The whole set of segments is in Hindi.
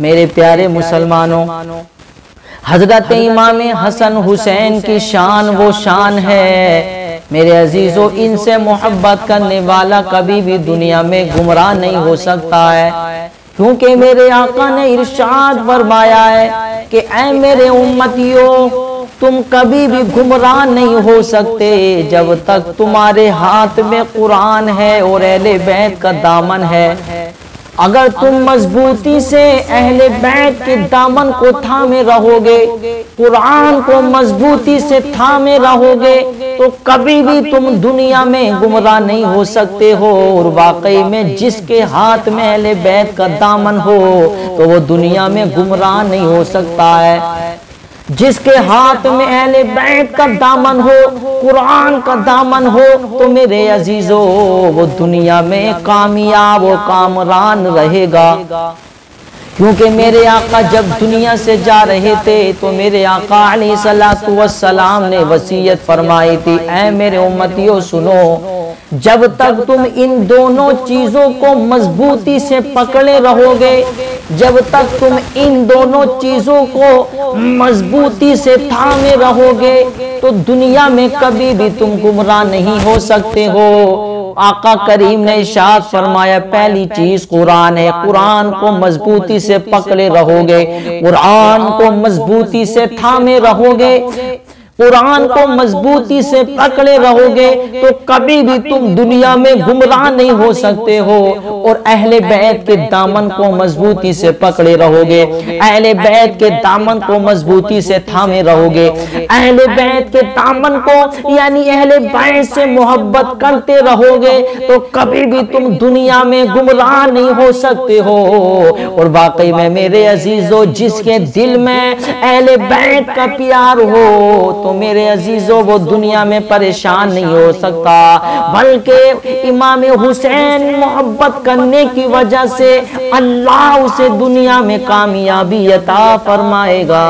मेरे प्यारे मुसलमानों, हजरत इमाम हसन हुसैन की शान वो शान है मेरे अजीजों, इनसे मोहब्बत करने वाला कभी भी दुनिया में गुमराह नहीं हो सकता है, क्योंकि मेरे आका ने इरशाद फरमाया है कि ऐ मेरे उम्मतियों, तुम कभी भी गुमराह नहीं हो सकते जब तक तुम्हारे हाथ में कुरान है और अहले बैत का दामन है। अगर तुम मजबूती से अहले बैत के दामन को थामे रहोगे, कुरान को मजबूती से थामे रहोगे, तो कभी भी तुम दुनिया में गुमराह नहीं हो सकते हो। और वाकई में जिसके हाथ में अहले बैत का दामन हो तो वो दुनिया में गुमराह नहीं हो सकता है। जिसके हाथ में अहले बैत का दामन हो, कुरान का दामन हो, तो मेरे अजीजों वो दुनिया में कामयाब और कामरान रहेगा। क्योंकि मेरे आका जब दुनिया से जा रहे थे तो मेरे आका अलैहिस्सलातु वस्सलाम ने वसीयत फरमाई थी, ऐ मेरे उम्मतियों सुनो, जब तक तुम इन दोनों चीजों को मजबूती से पकड़े रहोगे, जब तक तुम इन दोनों चीजों को मजबूती से थामे रहोगे, तो दुनिया में कभी भी तुम गुमराह नहीं हो सकते हो। आका करीम ने इरशाद फरमाया, पहली चीज कुरान है, कुरान को मजबूती से पकड़े रहोगे, कुरान को मजबूती से थामे रहोगे, कुरान को मजबूती से पकड़े रहोगे, तो कभी भी तुम दुनिया में गुमराह नहीं हो सकते हो। और अहले बैत के दामन को मजबूती से पकड़े रहोगे, अहले बैत के दामन को मजबूती से थामे रहोगे, अहले बैत के दामन को यानी अहले बैत से मोहब्बत करते रहोगे, तो कभी भी तुम दुनिया में गुमराह नहीं हो सकते हो। और वाकई में मेरे अजीजों, जिसके दिल में अहले बैत का प्यार हो तो मेरे अजीजों वो दुनिया में परेशान नहीं हो सकता, बल्कि इमाम हुसैन मोहब्बत करने की वजह से अल्लाह उसे दुनिया में कामयाबी अता फरमाएगा।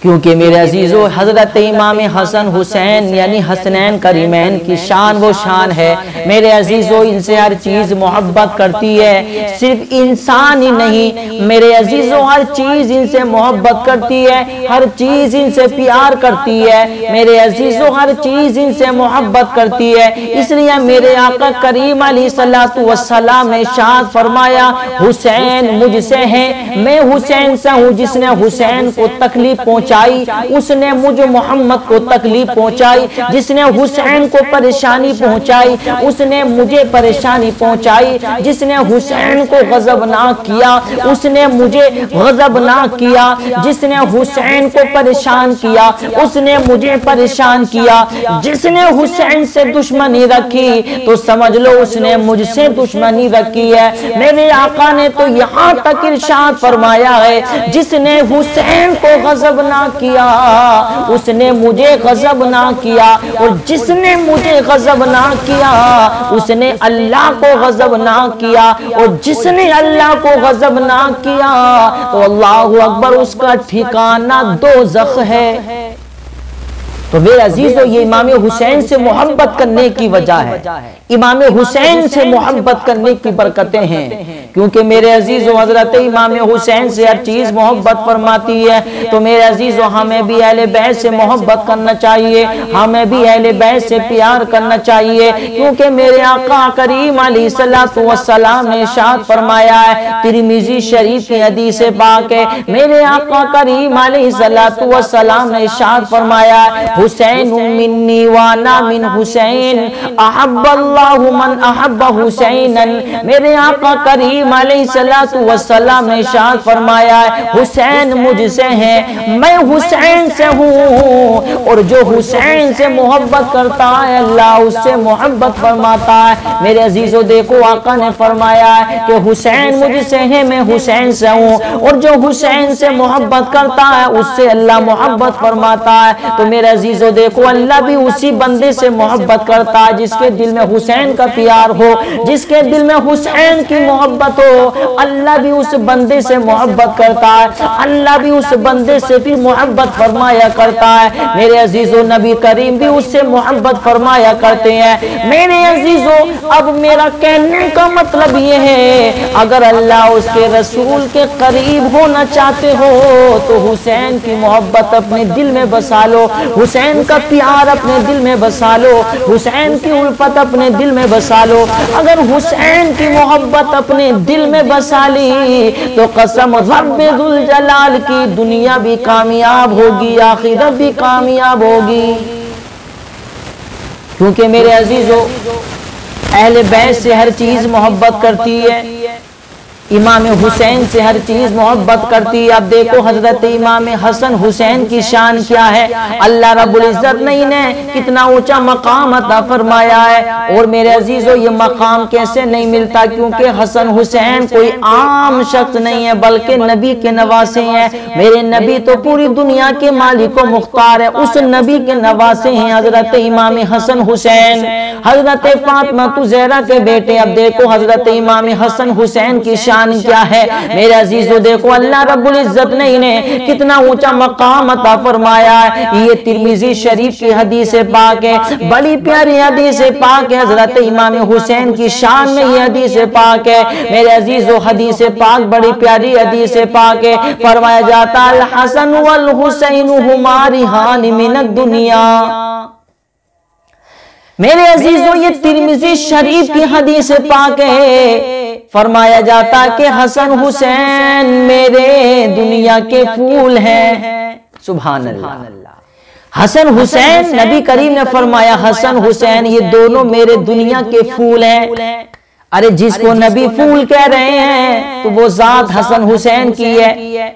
क्योंकि मेरे अजीजों, हजरत इमाम हसन हुसैन यानी हसनैन करीमैन की शान वो शान है मेरे अजीजों, इनसे हर चीज मोहब्बत करती है। सिर्फ इंसान ही नहीं मेरे अजीजों, हर चीज इनसे मोहब्बत करती है, हर चीज इनसे प्यार करती है मेरे अजीजों, हर चीज इनसे मोहब्बत करती है। इसलिए मेरे आका करीम अलैहिस्सलातु वस्सलाम ने इरशाद फरमाया, हुसैन मुझसे है, मैं हुसैन से हूँ। जिसने हुसैन को तकलीफ पहुंचाई उसने मुझे मोहम्मद को तकलीफ पहुंचाई, जिसने हुसैन को परेशानी पहुंचाई उसने मुझे परेशानी पहुंचाई, जिसने हुसैन को गजबनाक किया उसने मुझे गजबनाक किया, जिसने हुसैन को परेशान किया उसने मुझे परेशान किया, जिसने हुसैन से दुश्मनी रखी तो समझ लो उसने मुझसे दुश्मनी रखी है। मेरे आका ने तो यहाँ तक इरशाद फरमाया है, जिसने हुसैन को गजबनाक किया उसने मुझे गजब ना किया, और जिसने मुझे गजब ना किया उसने अल्लाह को गजब ना किया, और जिसने अल्लाह को गजब ना किया तो अल्लाहु अकबर उसका ठिकाना दोज़ख है। तो मेरे अजीजों, ये इमाम हुसैन से मोहब्बत करने की वजह है, इमाम हुसैन से मोहब्बत करने की बरकतें हैं। क्योंकि मेरे अजीजों, हजरत इमाम हुसैन से हर चीज मोहब्बत फरमाती है। तो मेरे अजीजों, हमें भी अहले बैत से मोहब्बत करना चाहिए, हमें भी अहले बैत से प्यार करना चाहिए। क्योंकि मेरे आका करीम अलैहिस्सलातु वस्सलाम ने इरशाद फरमाया है, तिरमिज़ी शरीफ की हदीस पाक है, मेरे आका करीम अलैहिस्सलातु वस्सलाम ने इरशाद फरमाया है, हुसैन मिन्नी वाना मिन हुसैन अहब्बल्लाहु मन अहब्ब हुसैनन। मेरे आका करीम अलैहिस्सलातु वस्सलाम ने इरशाद फरमाया है, हुसैन मुझसे है, मैं हुसैन से हूँ, और जो हुसैन से मोहब्बत करता है अल्लाह उससे मोहब्बत फरमाता है। मेरे अजीजों देखो, आका ने फरमाया है कि हुसैन मुझसे है, मैं हुसैन से हूँ, और जो हुसैन से मोहब्बत करता है उससे अल्लाह मोहब्बत फरमाता है। तो मेरे अजीजों देखो, अल्लाह भी उसी बंदे से मोहब्बत करता है जिसके दिल में हुसैन का प्यार हो, जिसके दिल में हुसैन की मोहब्बत हो। अल्लाह भी उस बंदे से मोहब्बत करता है, अल्लाह भी उस बंदे से फिर मोहब्बत फरमाया करता है। मेरे अजीजों, नबी करीम भी उससे मोहब्बत फरमाया करते हैं। मेरे अजीजों, अब मेरा कहने का मतलब ये है, अगर अल्लाह उसके रसूल के करीब होना चाहते हो तो हुसैन की मोहब्बत अपने दिल में बसा लो, हुसैन का प्यार अपने दिल में बसा लो, हुसैन की उल्फत अपने दिल में बसा लो। अगर हुसैन की मोहब्बत अपने दिल में बसा ली तो कसम रब्बे दुल जलाल की, दुनिया भी कामयाब होगी, आखिरत भी कामयाब होगी। क्योंकि मेरे अजीजों, अहले बैत से हर चीज मोहब्बत करती है, इमाम हुसैन से हर चीज मोहब्बत करती है। अब देखो हजरत इमाम हसन हुसैन की शान क्या है, अल्लाह रब्बुल इज्जत ने इन्हें कितना ऊंचा मकाम अता फरमाया है। और मेरे अजीजों, ये मकाम कैसे नहीं मिलता, क्योंकि हसन हुसैन कोई आम शख्स नहीं है, बल्कि नबी के नवासे हैं। मेरे नबी तो पूरी दुनिया के मालिक व मुख्तार है, उस नबी के नवासे हैं हजरत इमाम हसन हुसैन, हजरत फातिमा ज़हरा के बेटे। अब देखो हजरत इमाम हसन हुसैन की शान क्या है। मेरे अजीजों देखो, अल्लाह रब्बुल इज्जत ने इन्हें कितना ऊंचा मकाम अता फरमाया है। ये तिर्मिज़ी शरीफ की हदीस पाक है, बड़ी प्यारी हदीस पाक है, हजरत इमाम हुसैन की शान में ये हदीस पाक है। मेरे अजीजों, हदीस पाक बड़ी प्यारी हदीस पाक है। फरमाया जाता अल हसन वल हुसैन हुमा रिहान मिनद दुनिया। मेरे अजीजों, ये तिर्मिज़ी शरीफ की हदीस पाक है। फरमाया जाता कि हसन हुसैन मेरे दुनिया के फूल हैं। सुभान अल्लाह। हसन हुसैन, नबी करीम ने फरमाया हसन हुसैन ये दोनों मेरे दुनिया के फूल हैं। अरे जिसको नबी फूल कह रहे हैं तो वो जात हसन हुसैन की है।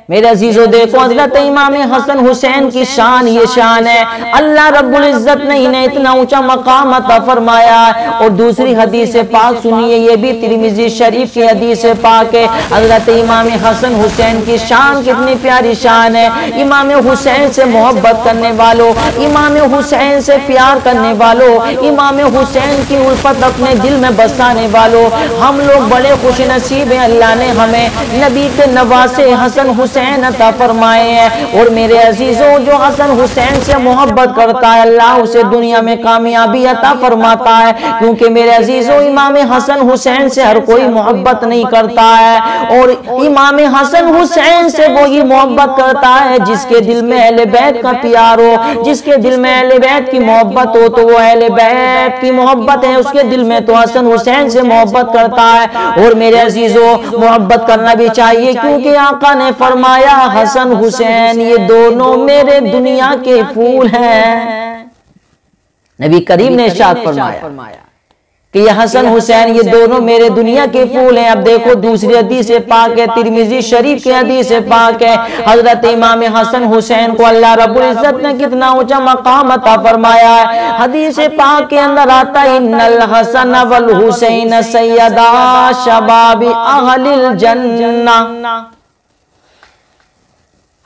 मेरे अजीजों देखो, हजरत इमाम हसन हुसैन की शान ये शान है, अल्लाह रब्बुल इज्जत ने इन्हें इतना ऊंचा मकाम अता फरमाया। और दूसरी हदीस पाक सुनिए, ये भी तिर्मिज़ी शरीफ की हदीस पाक है। हजरत इमाम हसन हुसैन की शान कितनी प्यारी शान है। इमाम हुसैन से मोहब्बत करने वालों, इमाम हुसैन से प्यार करने वालों, इमाम हुसैन की उल्फत अपने दिल में बसाने वालों, हम लोग बड़े खुश नसीब हैं, अल्लाह ने हमें नबी के नवासे हसन हुसैन अता फरमाए हैं। और मेरे अजीजों, जो हसन हुसैन से मोहब्बत करता है अल्लाह उसे दुनिया में कामयाबी अता फरमाता है। क्योंकि मेरे अजीजों, इमाम हसन हुसैन से हर कोई मोहब्बत नहीं करता है, और इमाम हसन हुसैन से वो ही मोहब्बत करता है जिसके दिल में अहले बैत का प्यार हो, जिसके दिल में अहले बैत की मोहब्बत हो, तो वो अहले बैत की मोहब्बत है उसके दिल में, तो हसन हुसैन से मोहब्बत करता है। और मेरे अजीजों, मोहब्बत करना भी चाहिए, क्योंकि आका ने फरमाया हसन हुसैन ये दोनों मेरे दुनिया के फूल हैं। नबी करीम ने इरशाद फरमाया कि ये हसन हुसैन ये दोनों मेरे दुनिया के फूल हैं। अब देखो दूसरी हदीस पाक है, तिर्मिज़ी शरीफ की हदीस पाक है। हजरत इमाम हसन हुसैन को अल्लाह रब्बुल इज्जत ने कितना ऊंचा मकाम अता फरमाया है। हदीस पाक के अंदर आता है इन्नल हसन वल हुसैन सैयदा शबाबी अहलिल जन्नह।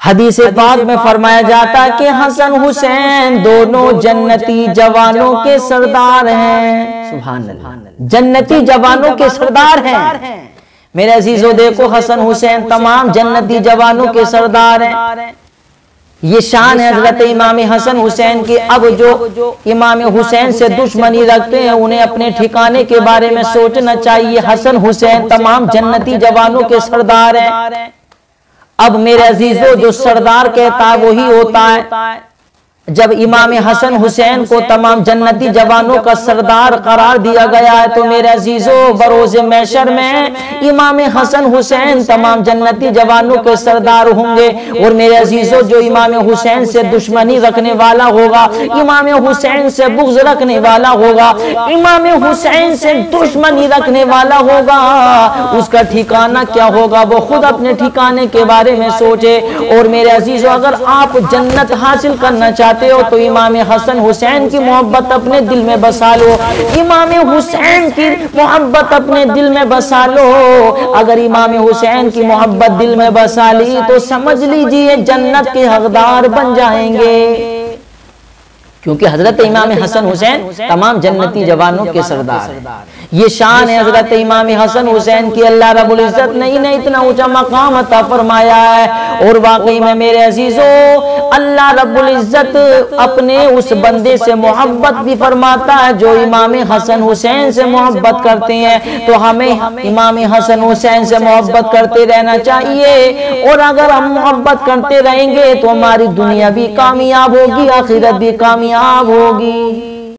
हदीस पाक में फरमाया जाता कि हसन हुसैन दोनों जन्नती जवानों के सरदार हैं। सुभान अल्लाह, जन्नती जवानों के सरदार हैं। मेरे अजीजों देखो, हसन हुसैन तमाम जन्नती जवानों के सरदार हैं। ये शान है हजरत इमाम हसन हुसैन की। अब जो इमाम हुसैन से दुश्मनी रखते हैं उन्हें अपने ठिकाने के बारे में सोचना चाहिए। हसन हुसैन तमाम जन्नती जवानों के सरदार हैं। अब मेरे अजीजों, जो सरदार कहता है वही होता है। जब इमाम हसन हुसैन को तमाम जन्नती जवानों का सरदार करार दिया गया है, तो मेरे अजीजों बरोज़े महशर में इमाम हसन हुसैन तमाम जन्नती जवानों के सरदार होंगे। और मेरे अजीजों, जो इमाम हुसैन से दुश्मनी रखने वाला होगा, इमाम हुसैन से बुग़्ज़ रखने वाला होगा, इमाम हुसैन से दुश्मनी रखने वाला होगा, उसका ठिकाना क्या होगा वो खुद अपने ठिकाने के बारे में सोचे। और मेरे अजीजों, अगर आप जन्नत हासिल करना चाहते हो तो इमाम हसन हुसैन की मोहब्बत अपने दिल में बसा लो, इमाम हुसैन की मोहब्बत अपने दिल में बसा लो। अगर इमाम हुसैन की मोहब्बत दिल में बसा ली तो समझ लीजिए जन्नत के हकदार बन जाएंगे। क्योंकि हजरत इमाम हसन हुसैन तमाम जन्नती जवानों के सरदार हैं। ये शान है हजरत इमाम हसन हुसैन की। अल्लाह रब्बुल इज्जत ने इन्हें इतना ऊंचा मकाम अता फरमाया है। और वाकई में मेरे अजीजों, अल्लाह रब्बुल इज्जत अपने उस बंदे से मोहब्बत भी फरमाता है जो इमाम हसन हुसैन से मोहब्बत करते हैं। तो हमें इमाम हसन हुसैन से मोहब्बत करते रहना चाहिए। और अगर हम मोहब्बत करते रहेंगे तो हमारी दुनिया भी कामयाब होगी, आखिरत भी कामयाब होगी।